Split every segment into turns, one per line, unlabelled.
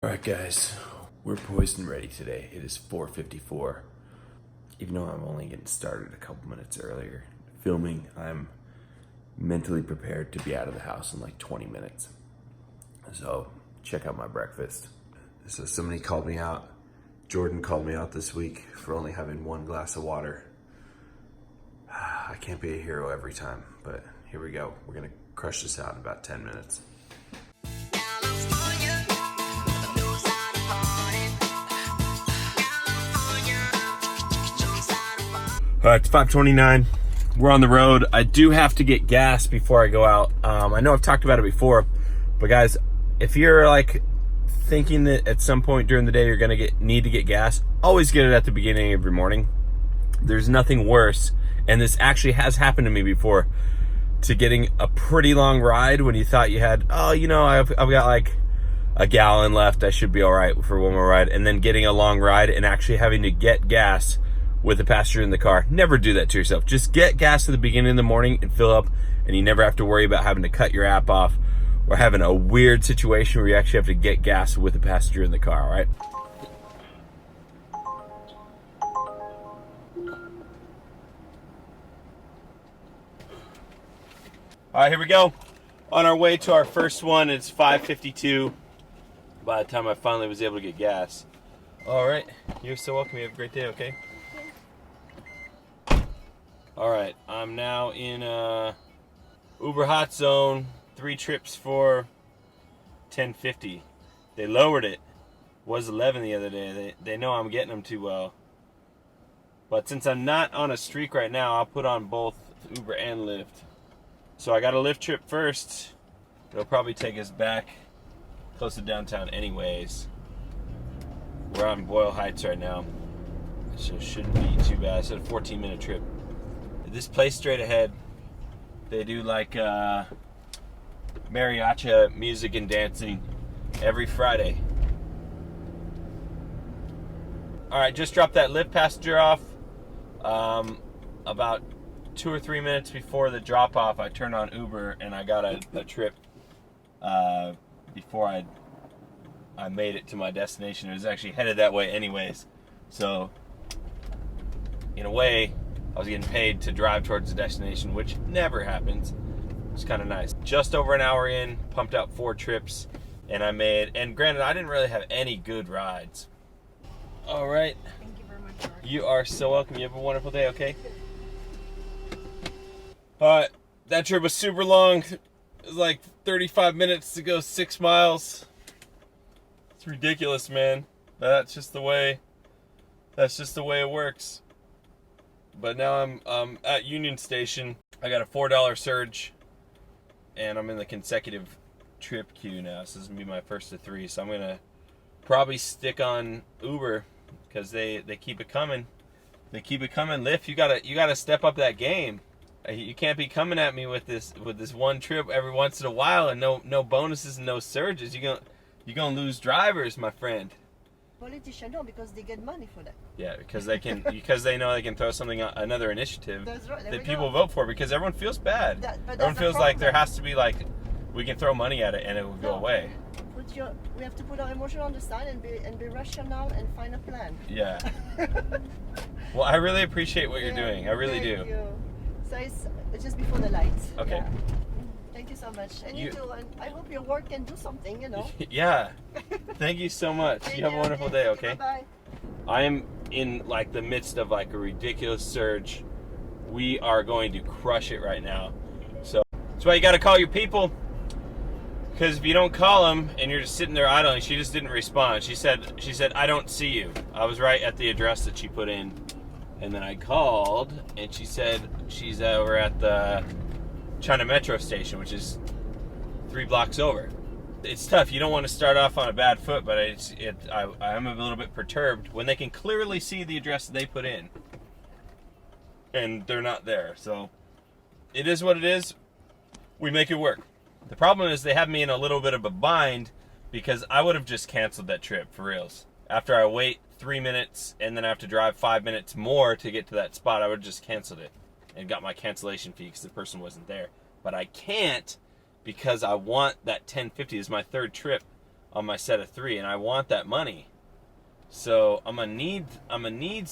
Alright guys, we're poised and ready today. It is 4:54. Even though I'm only getting started a couple minutes earlier filming, I'm mentally prepared to be out of the house in like 20 minutes. So check out my breakfast. So somebody called me out. Jordan called me out this week for only having one glass of water. I can't be a hero every time, but here we go. We're gonna crush this out in about 10 minutes. It's 5:29. We're on the road. I do have to get gas before I go out. I know I've talked about it before, but guys, if you're like thinking that at some point during the day you're gonna need to get gas, always get it at the beginning of your morning. There's nothing worse, and this actually has happened to me before, to getting a pretty long ride when you thought you had, I've got like a gallon left, I should be all right for one more ride, and then getting a long ride and actually having to get gas with a passenger in the car. Never do that to yourself. Just get gas at the beginning of the morning and fill up, and you never have to worry about having to cut your app off or having a weird situation where you actually have to get gas with a passenger in the car, all right? All right, here we go. On our way to our first one. It's 5:52 by the time I finally was able to get gas. All right, you're so welcome. You have a great day, okay? All right, I'm now in Uber hot zone. 3 trips for $10.50. They lowered it. Was 11 the other day. They know I'm getting them too well. But since I'm not on a streak right now, I'll put on both Uber and Lyft. So I got a Lyft trip first. It'll probably take us back close to downtown anyways. We're on Boyle Heights right now, so it shouldn't be too bad. It's a 14-minute trip. This place straight ahead, they do like mariachi music and dancing every Friday. All right, just dropped that Lyft passenger off. About 2 or 3 minutes before the drop off, I turned on Uber and I got a trip before I made it to my destination. It was actually headed that way anyways. So in a way, I was getting paid to drive towards the destination, which never happens. It's kind of nice. Just over an hour in, pumped out 4 trips, and granted, I didn't really have any good rides. All right.
Thank you very much, George.
You are so welcome. You have a wonderful day, okay? All right, that trip was super long. It was like 35 minutes to go 6 miles. It's ridiculous, man. That's just the way it works. But now I'm at Union Station. I got a $4 surge, and I'm in the consecutive trip queue now. So this is gonna be my first of 3. So I'm gonna probably stick on Uber because they keep it coming. They keep it coming. Lyft, you gotta step up that game. You can't be coming at me with this one trip every once in a while and no bonuses and no surges. You're gonna lose drivers, my friend.
Politicians don't, because they get money for that.
Yeah, because they know they can throw another initiative
That's right,
that people vote for, because everyone feels bad.
But
Everyone
that's
feels
the
like there
problem.
has to be like, we can throw money at it and it will go away.
We have to put our emotion on the side and be rational and find a plan.
Yeah. Well, I really appreciate what you're doing. I really
Thank
do.
you. So it's just before the lights.
Okay.
Yeah. Thank you so much. And you too. And I hope your work can do something,
Yeah. Thank you so much. You have a wonderful day, okay?
Bye.
I am in like the midst of like a ridiculous surge. We are going to crush it right now. So that's why you got to call your people. Because if you don't call them and you're just sitting there idling, she just didn't respond. She said, I don't see you. I was right at the address that she put in. And then I called and she said she's over at the China Metro station, which is 3 blocks over. It's tough. You don't want to start off on a bad foot, but I am a little bit perturbed when they can clearly see the address that they put in and they're not there. So it is what it is. We make it work. The problem is they have me in a little bit of a bind, because I would have just canceled that trip for reals. After I wait 3 minutes and then I have to drive 5 minutes more to get to that spot, I would have just canceled it and got my cancellation fee because the person wasn't there. But I can't, because I want that $10.50 is my 3rd trip. on my set of 3, and I want that money. So I'm gonna need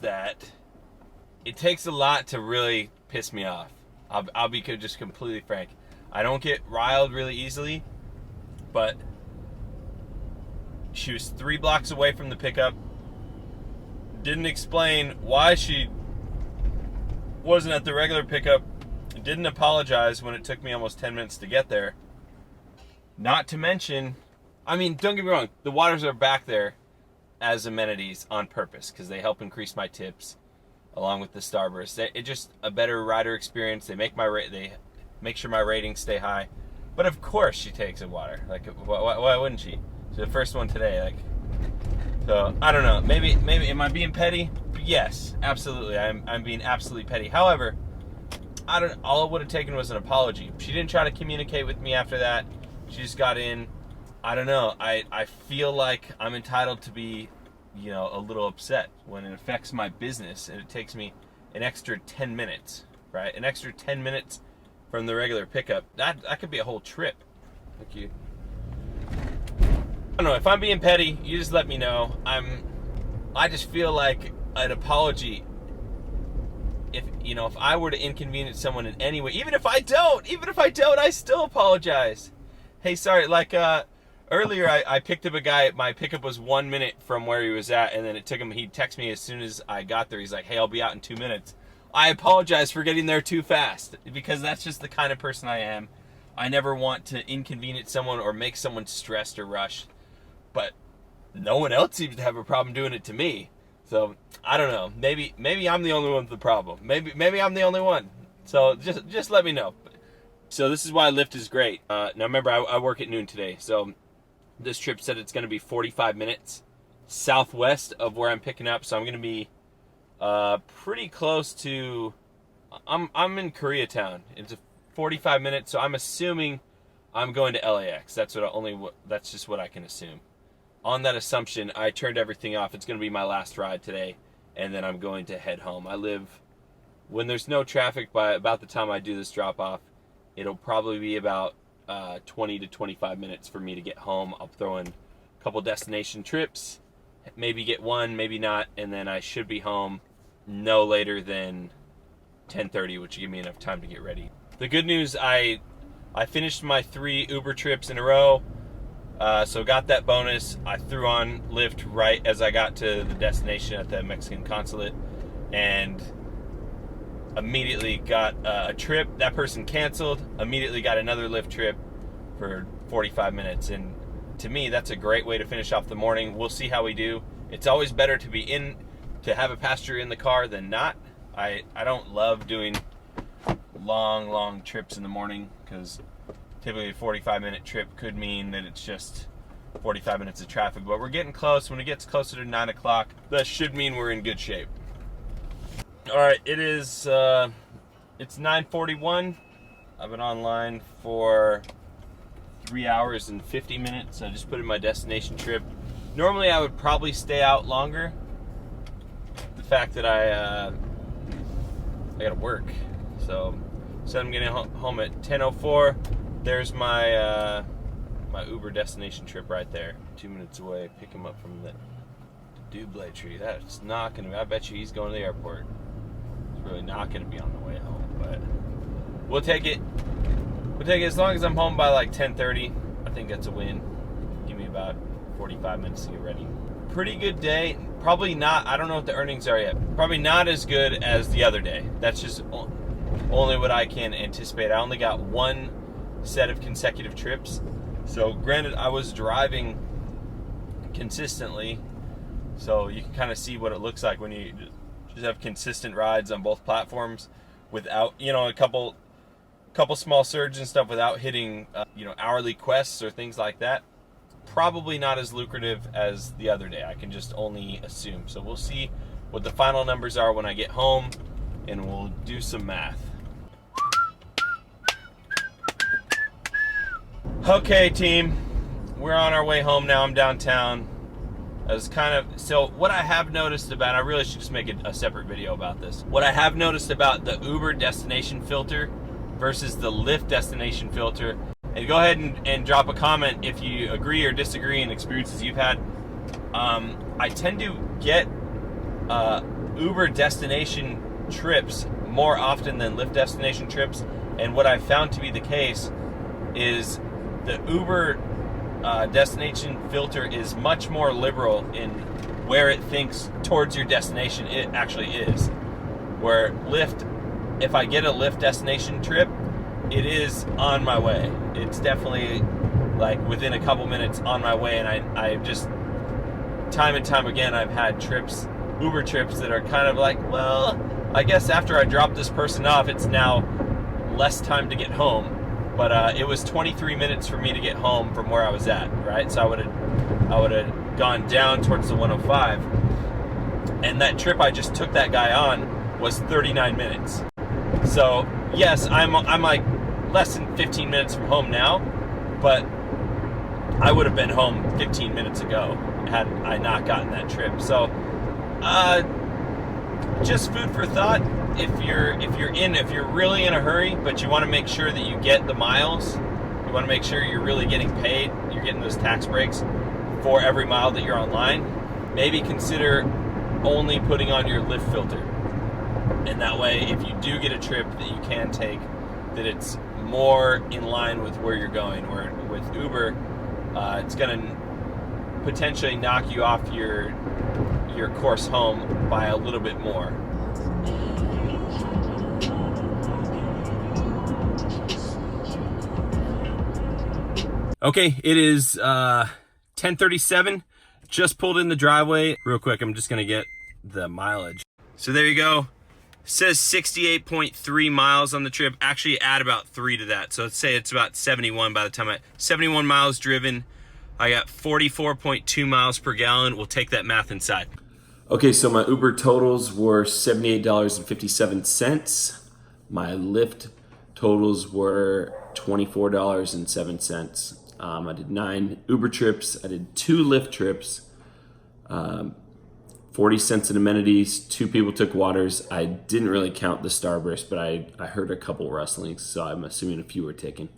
that. It takes a lot to really piss me off. I'll be just completely frank. I don't get riled really easily, but she was 3 blocks away from the pickup. Didn't explain why she wasn't at the regular pickup. Didn't apologize when it took me almost 10 minutes to get there. Not to mention, I mean, don't get me wrong, the waters are back there as amenities on purpose because they help increase my tips along with the Starburst. It's just a better rider experience. They make sure my ratings stay high. But of course she takes a water. Like, why wouldn't she? She's the first one today. Like, so I don't know. Maybe am I being petty? Yes, absolutely. I'm being absolutely petty. However, all it would have taken was an apology. She didn't try to communicate with me after that. She just got in. I don't know. I feel like I'm entitled to be, a little upset when it affects my business and it takes me an extra 10 minutes, right? An extra 10 minutes from the regular pickup. That could be a whole trip. Thank you. I don't know. If I'm being petty, you just let me know. I just feel like an apology. If I were to inconvenience someone in any way, even if I don't, I still apologize. Hey, sorry, like, earlier I picked up a guy, my pickup was 1 minute from where he was at, and then it took him, he texted me as soon as I got there, he's like, hey, I'll be out in 2 minutes. I apologize for getting there too fast, because that's just the kind of person I am. I never want to inconvenience someone or make someone stressed or rushed, but no one else seems to have a problem doing it to me. So, I don't know, maybe I'm the only one with the problem. Maybe I'm the only one. So, just let me know. So this is why Lyft is great. Now remember, I work at noon today, so this trip said it's going to be 45 minutes southwest of where I'm picking up, so I'm going to be pretty close to, I'm in Koreatown. It's a 45 minutes, so I'm assuming I'm going to LAX. That's just what I can assume. On that assumption, I turned everything off. It's going to be my last ride today, and then I'm going to head home. I live, when there's no traffic, by about the time I do this drop-off, it'll probably be about 20 to 25 minutes for me to get home. I'll throw in a couple destination trips, maybe get one, maybe not, and then I should be home no later than 10:30, which will give me enough time to get ready. The good news, I finished my 3 Uber trips in a row, so got that bonus. I threw on Lyft right as I got to the destination at the Mexican consulate, and immediately got a trip. That person canceled. Immediately got another Lyft trip for 45 minutes. And to me, that's a great way to finish off the morning. We'll see how we do. It's always better to have a passenger in the car than not. I don't love doing long trips in the morning because typically a 45-minute trip could mean that it's just 45 minutes of traffic. But we're getting close. When it gets closer to 9 o'clock, that should mean we're in good shape. All right, it's 9:41. I've been online for 3 hours and 50 minutes. I just put in my destination trip. Normally, I would probably stay out longer. The fact that I gotta work, so I'm getting home at 10:04. There's my my Uber destination trip right there. 2 minutes away. Pick him up from the Dublé tree. That's not gonna be. I bet you he's going to the airport. Really not going to be on the way home, but we'll take it as long as I'm home by like 10:30. I think that's a win. Give me about 45 minutes to get ready. Pretty good day. Probably not, I don't know what the earnings are yet. Probably not as good as the other day. That's just only what I can anticipate. I only got 1 set of consecutive trips. So granted, I was driving consistently, so you can kind of see what it looks like when you just have consistent rides on both platforms without, a couple small surges and stuff without hitting, hourly quests or things like that. Probably not as lucrative as the other day. I can just only assume. So we'll see what the final numbers are when I get home, and we'll do some math. Okay, team. We're on our way home now. I'm downtown. So what I have noticed about, I really should just make a separate video about this. What I have noticed about the Uber destination filter versus the Lyft destination filter And go ahead and drop a comment if you agree or disagree in experiences you've had. I tend to get Uber destination trips more often than Lyft destination trips, and what I've found to be the case is the Uber destination filter is much more liberal in where it thinks towards your destination it actually is. Where Lyft, if I get a Lyft destination trip, it is on my way. It's definitely like within a couple minutes on my way, and I just time and time again I've had trips, Uber trips, that are kind of like, well, I guess after I drop this person off, it's now less time to get home. But it was 23 minutes for me to get home from where I was at, right? So I would have gone down towards the 105, and that trip I just took that guy on was 39 minutes. So yes, I'm like less than 15 minutes from home now, but I would have been home 15 minutes ago had I not gotten that trip. So just food for thought. If you're really in a hurry, but you want to make sure that you get the miles, you want to make sure you're really getting paid, you're getting those tax breaks for every mile that you're online, maybe consider only putting on your Lyft filter. And that way, if you do get a trip that you can take, that it's more in line with where you're going. Where with Uber, it's going to potentially knock you off your course home by a little bit more. Okay, it is 10:37. Just pulled in the driveway. Real quick, I'm just gonna get the mileage. So there you go. It says 68.3 miles on the trip. Actually, add about 3 to that. So let's say it's about 71 by the time 71 miles driven. I got 44.2 miles per gallon. We'll take that math inside. Okay, so my Uber totals were $78.57. My Lyft totals were $24.07. I did 9 Uber trips. I did 2 Lyft trips. 40 cents in amenities. 2 people took waters. I didn't really count the Starburst, but I heard a couple rustlings, so I'm assuming a few were taken.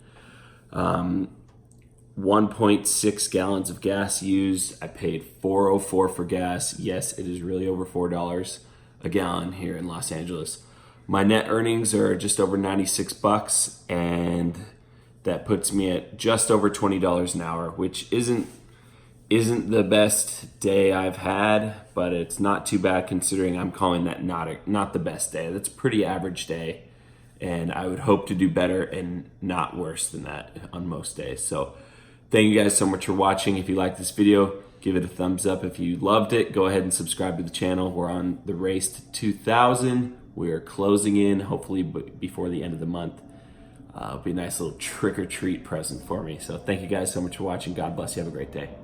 1.6 gallons of gas used. I paid $4.04 for gas. Yes, it is really over $4 a gallon here in Los Angeles. My net earnings are just over $96, and that puts me at just over $20 an hour, which isn't the best day I've had, but it's not too bad considering I'm calling that not the best day. That's a pretty average day, and I would hope to do better and not worse than that on most days. So thank you guys so much for watching. If you like this video, give it a thumbs up. If you loved it, go ahead and subscribe to the channel. We're on the race to 2,000. We are closing in, hopefully before the end of the month. It'll be a nice little trick-or-treat present for me. So thank you guys so much for watching. God bless you. Have a great day.